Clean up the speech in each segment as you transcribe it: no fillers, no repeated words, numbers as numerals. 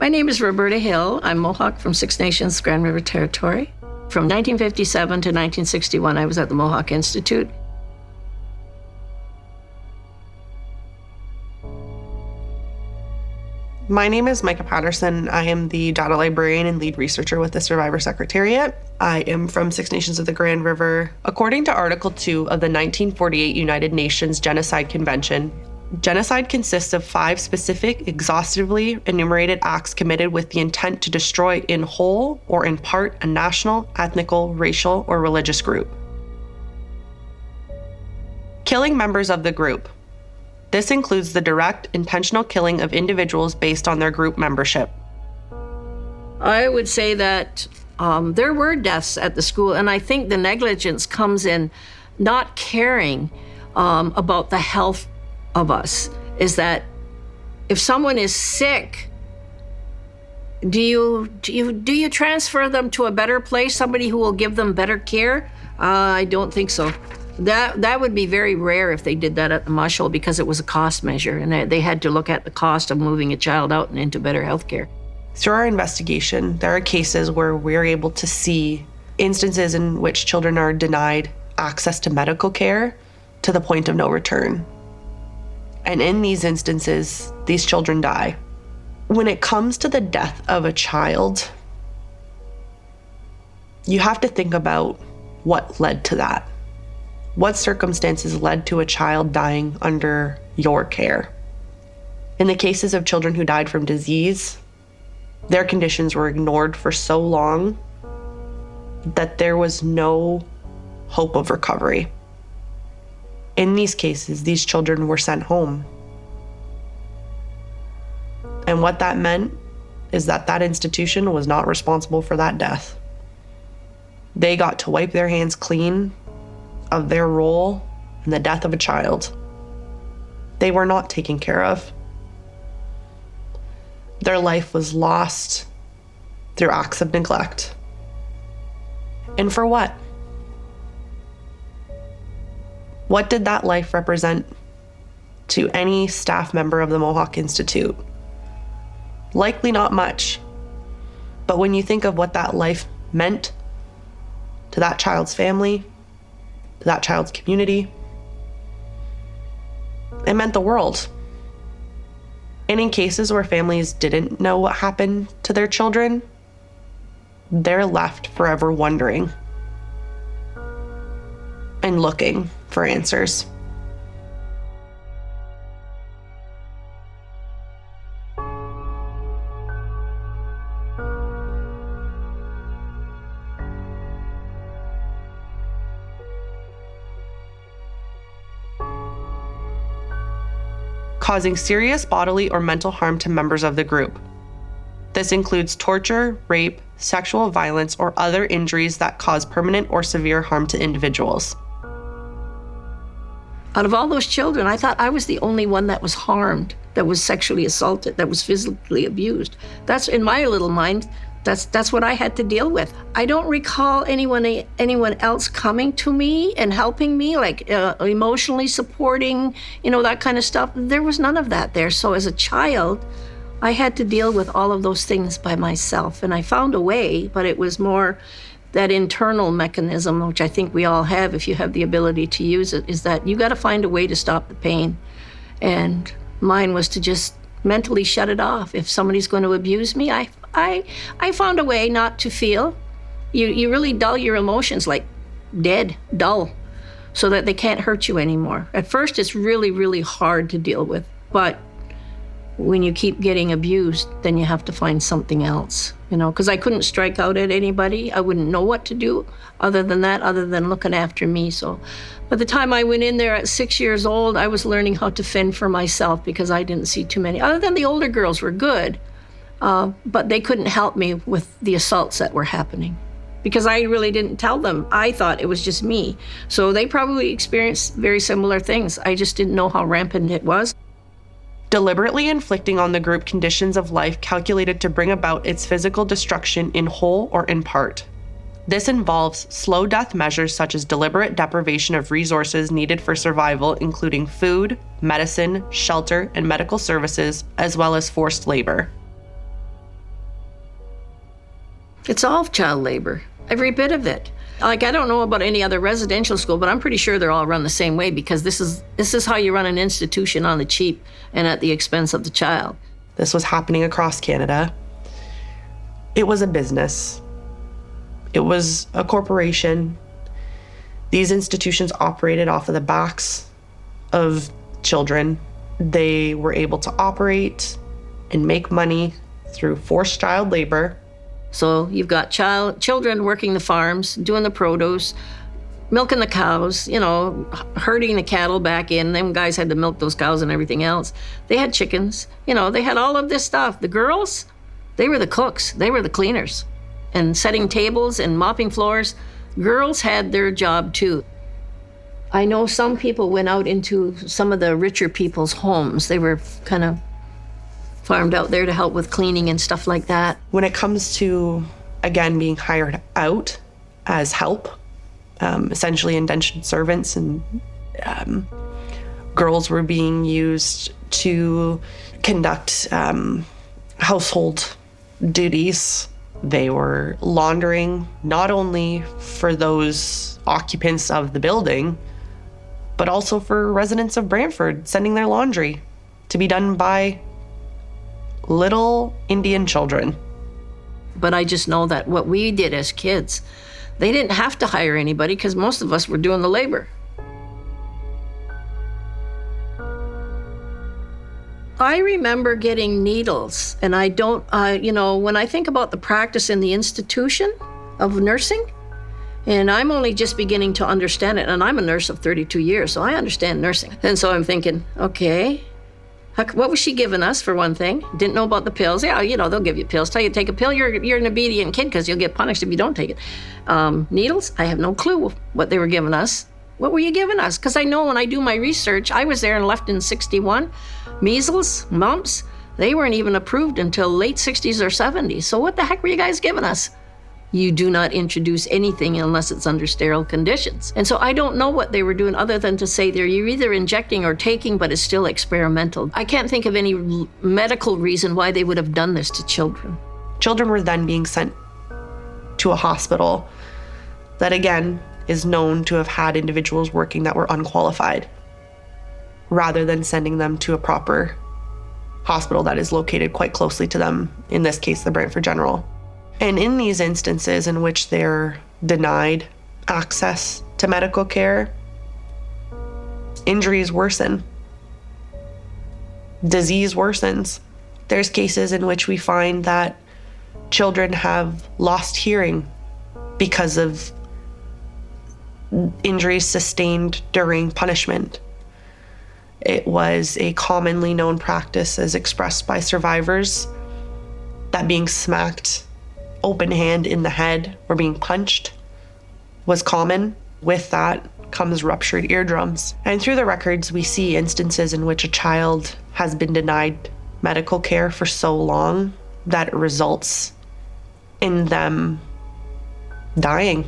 My name is Roberta Hill. I'm Mohawk from Six Nations Grand River Territory. From 1957 to 1961, I was at the Mohawk Institute. My name is Micah Patterson. I am the data librarian and lead researcher with the Survivor Secretariat. I am from Six Nations of the Grand River. According to Article 2 of the 1948 United Nations Genocide Convention, genocide consists of 5 specific, exhaustively enumerated acts committed with the intent to destroy in whole or in part a national, ethnical, racial, or religious group. Killing members of the group. This includes the direct, intentional killing of individuals based on their group membership. I would say that there were deaths at the school, and I think the negligence comes in not caring about the health of us. Is that if someone is sick, do you transfer them to a better place, somebody who will give them better care? I don't think so. That would be very rare if they did that at the mush hole, because it was a cost measure, and they had to look at the cost of moving a child out and into better health care. Through our investigation, there are cases where we're able to see instances in which children are denied access to medical care to the point of no return. And in these instances, these children die. When it comes to the death of a child, you have to think about what led to that. What circumstances led to a child dying under your care? In the cases of children who died from disease, their conditions were ignored for so long that there was no hope of recovery. In these cases, these children were sent home. And what that meant is that that institution was not responsible for that death. They got to wipe their hands clean of their role in the death of a child. They were not taken care of. Their life was lost through acts of neglect. And for what? What did that life represent to any staff member of the Mohawk Institute? Likely not much. But when you think of what that life meant to that child's family, to that child's community, it meant the world. And in cases where families didn't know what happened to their children, they're left forever wondering and looking for answers. Causing serious bodily or mental harm to members of the group. This includes torture, rape, sexual violence, or other injuries that cause permanent or severe harm to individuals. Out of all those children, I thought I was the only one that was harmed, that was sexually assaulted, that was physically abused. That's, in my little mind, that's what I had to deal with. I don't recall anyone else coming to me and helping me, like emotionally supporting, that kind of stuff. There was none of that there. So as a child, I had to deal with all of those things by myself. And I found a way, but it was more that internal mechanism, which I think we all have if you have the ability to use it, is that you got to find a way to stop the pain. And mine was to just mentally shut it off. If somebody's going to abuse me, I found a way not to feel. You really dull your emotions, like dead, dull, so that they can't hurt you anymore. At first, it's really, really hard to deal with, but when you keep getting abused, then you have to find something else, because I couldn't strike out at anybody. I wouldn't know what to do other than looking after me. So by the time I went in there at 6 years old, I was learning how to fend for myself because I didn't see too many. Other than the older girls were good, but they couldn't help me with the assaults that were happening because I really didn't tell them. I thought it was just me. So they probably experienced very similar things. I just didn't know how rampant it was. Deliberately inflicting on the group conditions of life calculated to bring about its physical destruction in whole or in part. This involves slow death measures such as deliberate deprivation of resources needed for survival, including food, medicine, shelter, and medical services, as well as forced labor. It's all child labor, every bit of it. Like, I don't know about any other residential school, but I'm pretty sure they're all run the same way, because this is how you run an institution on the cheap and at the expense of the child. This was happening across Canada. It was a business. It was a corporation. These institutions operated off of the backs of children. They were able to operate and make money through forced child labor. So you've got children working the farms, doing the produce, milking the cows, herding the cattle back in. Them guys had to milk those cows and everything else. They had chickens, they had all of this stuff. The girls, they were the cooks, they were the cleaners, and setting tables and mopping floors. Girls had their job too. I know some people went out into some of the richer people's homes. They were kind of farmed out there to help with cleaning and stuff like that. When it comes to, again, being hired out as help, essentially indentured servants, and girls were being used to conduct household duties. They were laundering not only for those occupants of the building, but also for residents of Brantford, sending their laundry to be done by little Indian children. But I just know that what we did as kids, they didn't have to hire anybody because most of us were doing the labor. I remember getting needles, and I don't, when I think about the practice in the institution of nursing, and I'm only just beginning to understand it, and I'm a nurse of 32 years, so I understand nursing. And so I'm thinking, okay, what was she giving us, for one thing? Didn't know about the pills. Yeah, they'll give you pills. Tell you to take a pill, you're an obedient kid because you'll get punished if you don't take it. Needles, I have no clue what they were giving us. What were you giving us? Because I know when I do my research, I was there and left in 61. Measles, mumps, they weren't even approved until late 60s or 70s. So what the heck were you guys giving us? You do not introduce anything unless it's under sterile conditions. And so I don't know what they were doing other than to say you're either injecting or taking, but it's still experimental. I can't think of any medical reason why they would have done this to children. Children were then being sent to a hospital that, again, is known to have had individuals working that were unqualified, rather than sending them to a proper hospital that is located quite closely to them, in this case, the Brantford General. And in these instances in which they're denied access to medical care, injuries worsen, disease worsens. There's cases in which we find that children have lost hearing because of injuries sustained during punishment. It was a commonly known practice, as expressed by survivors, that being smacked open hand in the head or being punched was common. With that comes ruptured eardrums. And through the records, we see instances in which a child has been denied medical care for so long that it results in them dying.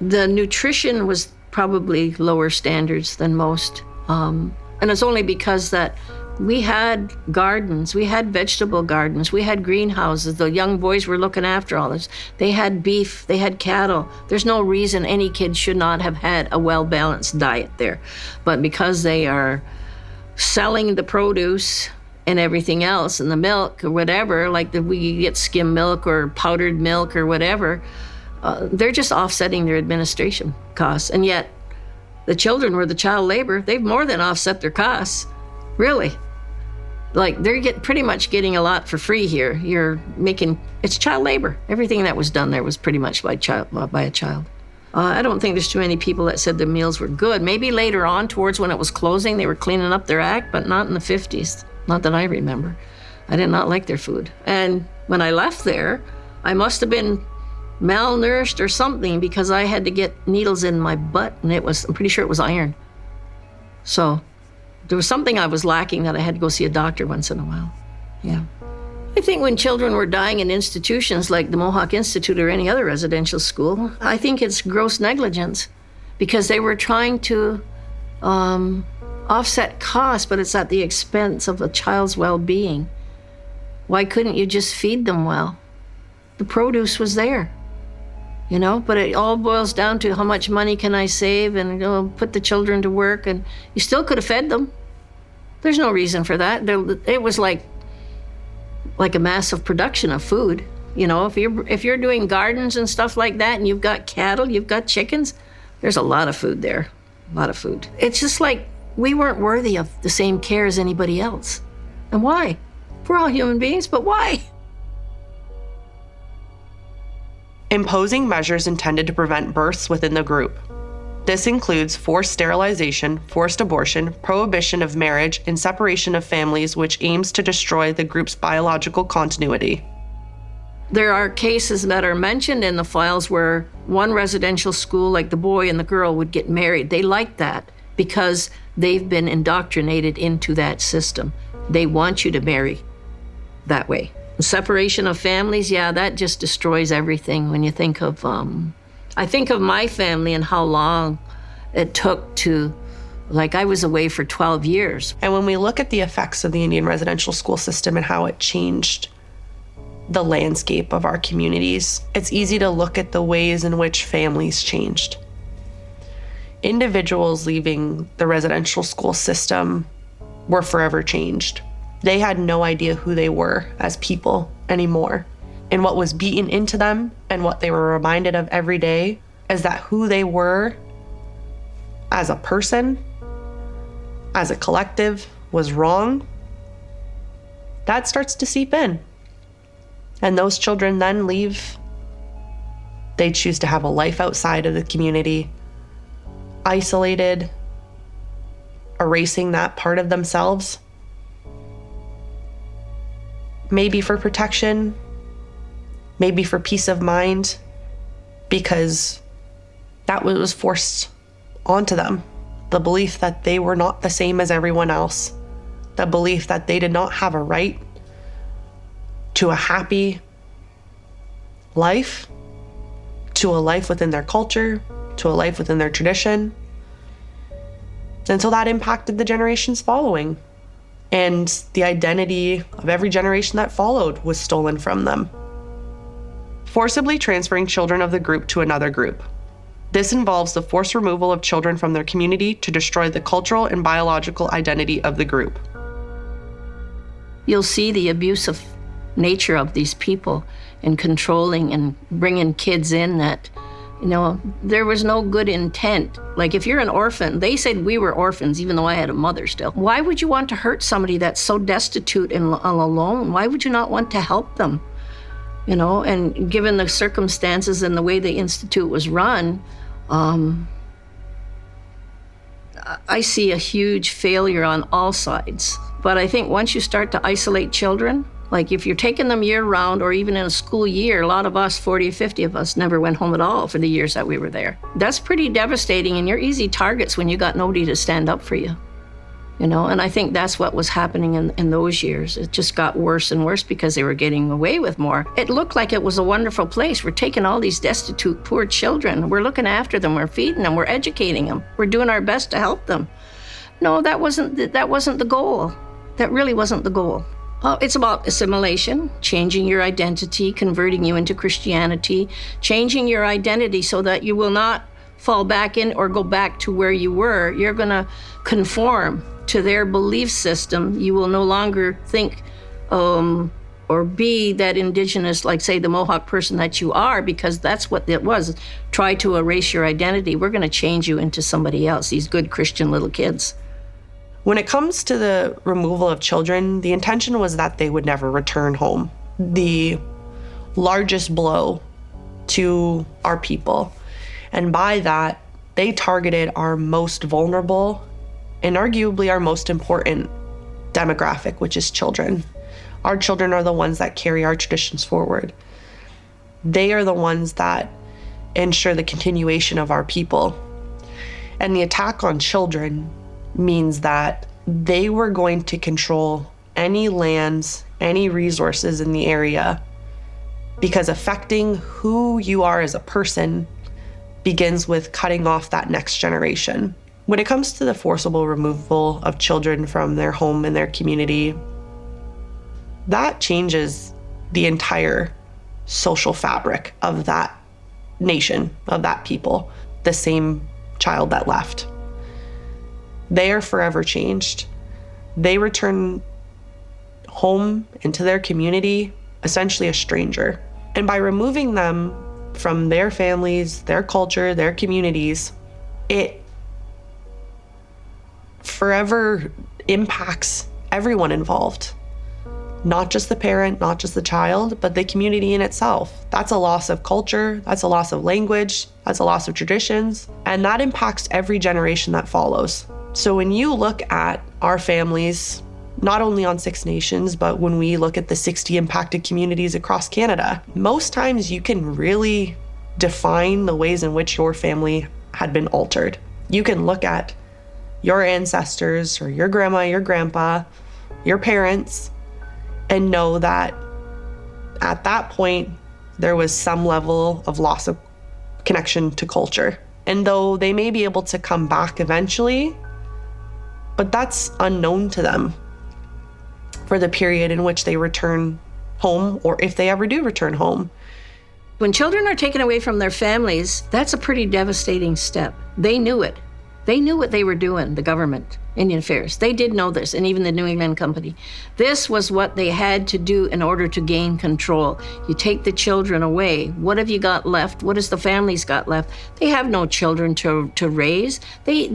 The nutrition was probably lower standards than most. And it's only because that we had gardens, we had vegetable gardens, we had greenhouses. The young boys were looking after all this. They had beef, they had cattle. There's no reason any kid should not have had a well-balanced diet there. But because they are selling the produce and everything else, and the milk or whatever, like we get skim milk or powdered milk or whatever, they're just offsetting their administration costs. And yet the children were the child labor. They've more than offset their costs, really. Like, they're pretty much getting a lot for free here. It's child labor. Everything that was done there was pretty much by a child. I don't think there's too many people that said the meals were good. Maybe later on, towards when it was closing, they were cleaning up their act, but not in the 50s. Not that I remember. I did not like their food. And when I left there, I must have been malnourished or something, because I had to get needles in my butt, and I'm pretty sure it was iron. So there was something I was lacking that I had to go see a doctor once in a while. Yeah. I think when children were dying in institutions like the Mohawk Institute or any other residential school, I think it's gross negligence, because they were trying to offset costs, but it's at the expense of a child's well-being. Why couldn't you just feed them well? The produce was there, but it all boils down to how much money can I save and put the children to work, and you still could have fed them. There's no reason for that. It was like a massive production of food. If you're doing gardens and stuff like that, and you've got cattle, you've got chickens, there's a lot of food there, a lot of food. It's just like we weren't worthy of the same care as anybody else. And why? We're all human beings, but why? Imposing measures intended to prevent births within the group. This includes forced sterilization, forced abortion, prohibition of marriage, and separation of families, which aims to destroy the group's biological continuity. There are cases that are mentioned in the files where one residential school, like the boy and the girl, would get married. They like that because they've been indoctrinated into that system. They want you to marry that way. The separation of families, yeah, that just destroys everything. When you think of, I think of my family and how long it took to, I was away for 12 years. And when we look at the effects of the Indian residential school system and how it changed the landscape of our communities, it's easy to look at the ways in which families changed. Individuals leaving the residential school system were forever changed. They had no idea who they were as people anymore. And what was beaten into them and what they were reminded of every day is that who they were as a person, as a collective, was wrong. That starts to seep in. And those children then leave. They choose to have a life outside of the community, isolated, erasing that part of themselves. Maybe for protection, maybe for peace of mind, because that was forced onto them. The belief that they were not the same as everyone else, the belief that they did not have a right to a happy life, to a life within their culture, to a life within their tradition. And so that impacted the generations following. And the identity of every generation that followed was stolen from them. Forcibly transferring children of the group to another group. This involves the forced removal of children from their community to destroy the cultural and biological identity of the group. You'll see the abusive nature of these people and controlling and bringing kids in that, there was no good intent. Like if you're an orphan, they said we were orphans, even though I had a mother still. Why would you want to hurt somebody that's so destitute and alone? Why would you not want to help them? And given the circumstances and the way the institute was run, I see a huge failure on all sides. But I think once you start to isolate children, like if you're taking them year round or even in a school year, a lot of us, 40 or 50 of us, never went home at all for the years that we were there. That's pretty devastating, and you're easy targets when you got nobody to stand up for you. And I think that's what was happening in those years. It just got worse and worse because they were getting away with more. It looked like it was a wonderful place. We're taking all these destitute, poor children. We're looking after them. We're feeding them. We're educating them. We're doing our best to help them. No, that wasn't the goal. That really wasn't the goal. It's about assimilation, changing your identity, converting you into Christianity, changing your identity so that you will not fall back in or go back to where you were. You're going to conform to their belief system. You will no longer think or be that indigenous, like say the Mohawk person that you are, because that's what it was. Try to erase your identity. We're going to change you into somebody else, these good Christian little kids. When it comes to the removal of children, the intention was that they would never return home. The largest blow to our people. And by that, they targeted our most vulnerable and arguably our most important demographic, which is children. Our children are the ones that carry our traditions forward. They are the ones that ensure the continuation of our people. And the attack on children means that they were going to control any lands, any resources in the area, because affecting who you are as a person begins with cutting off that next generation. When it comes to the forcible removal of children from their home and their community, that changes the entire social fabric of that nation, of that people, the same child that left. They are forever changed. They return home into their community, essentially a stranger. And by removing them from their families, their culture, their communities, it forever impacts everyone involved. Not just the parent, not just the child, but the community in itself. That's a loss of culture, that's a loss of language, that's a loss of traditions, and that impacts every generation that follows. So when you look at our families, not only on Six Nations, but when we look at the 60 impacted communities across Canada, most times you can really define the ways in which your family had been altered. You can look at your ancestors or your grandma, your grandpa, your parents, and know that at that point, there was some level of loss of connection to culture. And though they may be able to come back eventually, but that's unknown to them for the period in which they return home, or if they ever do return home. When children are taken away from their families, that's a pretty devastating step. They knew it. They knew what they were doing, the government, Indian Affairs. They did know this, and even the New England Company. This was what they had to do in order to gain control. You take the children away. What have you got left? What has the families got left? They have no children to raise. They,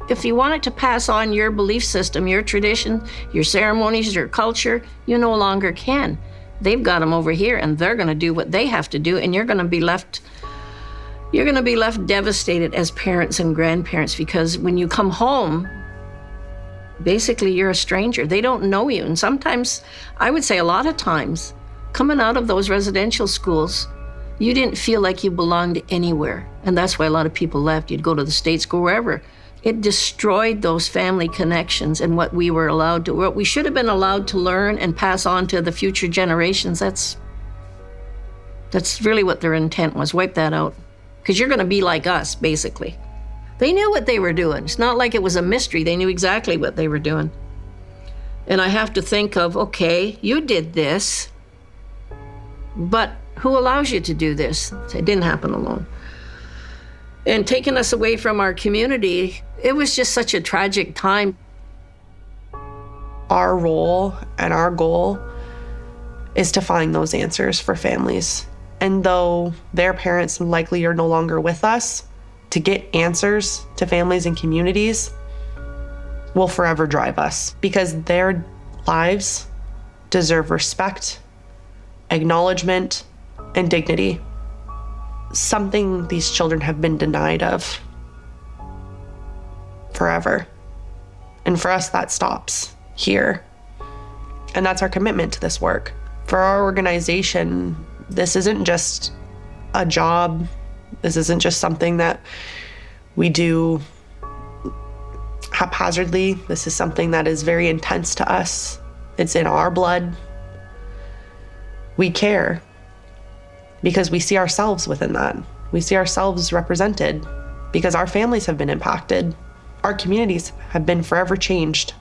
if you wanted to pass on your belief system, your tradition, your ceremonies, your culture, you no longer can. They've got them over here, and they're going to do what they have to do, and you're going to be left devastated as parents and grandparents, because when you come home, basically you're a stranger. They don't know you. And sometimes, I would say a lot of times, coming out of those residential schools, you didn't feel like you belonged anywhere. And that's why a lot of people left. You'd go to the States, go wherever. It destroyed those family connections and what we should have been allowed to learn and pass on to the future generations. That's really what their intent was, wipe that out. Because you're going to be like us, basically. They knew what they were doing. It's not like it was a mystery. They knew exactly what they were doing. And I have to think of, okay, you did this, but who allows you to do this? It didn't happen alone. And taking us away from our community, it was just such a tragic time. Our role and our goal is to find those answers for families. And though their parents likely are no longer with us, to get answers to families and communities will forever drive us, because their lives deserve respect, acknowledgement, and dignity. Something these children have been denied of forever. And for us, that stops here. And that's our commitment to this work. For our organization, this isn't just a job. This isn't just something that we do haphazardly. This is something that is very intense to us. It's in our blood. We care because we see ourselves within that. We see ourselves represented because our families have been impacted. Our communities have been forever changed.